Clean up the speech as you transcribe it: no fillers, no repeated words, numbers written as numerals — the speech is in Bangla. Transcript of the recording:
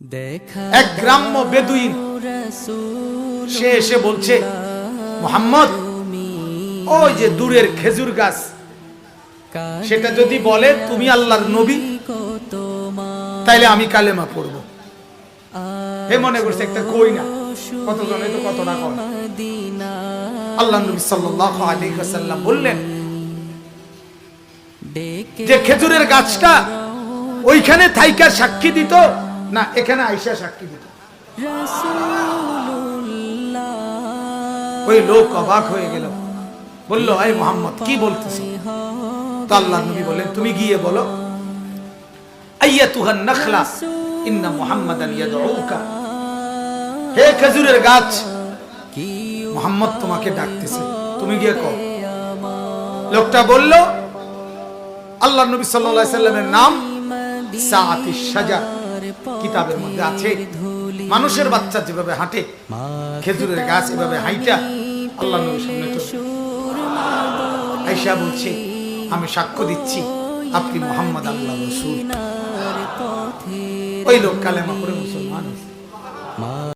এক গ্রাম্য বেদুইন সে এসে বলছে, মুহাম্মদ, ওই যে দূরের খেজুর গাছ, সেটা যদি বলে তুমি আল্লাহর নবী, তাইলে আমি কালেমা পড়ব। হে মনে করছে একটা কই না, কতজনে তো কতটা কয়। আল্লাহ নবী সাল্লাল্লাহু আলাইহি ওয়াসাল্লাম বললেন যে খেজুরের গাছটা ওইখানে থাইকা সাক্ষী দিত না এখানে আইসা সাক্ষী দিত। ওই লোক অবাক হয়ে গেল, বলল, এই মুহাম্মদ কি বলতেছ? তো আল্লাহ নবী বলেন, তুমি গিয়ে বলো, আইয়াতুহান নাখলা ইন্না মুহাম্মাদান ইয়াদউকা, হে খেজুরের গাছ, মুহাম্মদ তোমাকে ডাকতেছে, তুমি গিয়ে কও। লোকটা বলল, আল্লাহ নবী সাল্লাল্লাহু আলাইহি সাল্লামের নাম সাআতিশ শাজার কিতাবের মধ্যে আছে। মানুষের বাচ্চা যেভাবে হাঁটে, খেজুরের গাছ এভাবে হাইটা আল্লাহ নবীর সামনে চলে আয়েশা বলছে, আমি সাক্ষ্য দিচ্ছি আপনি মুহাম্মদ আল্লাহর রাসূল। ওই লোক কালেমা পড়ে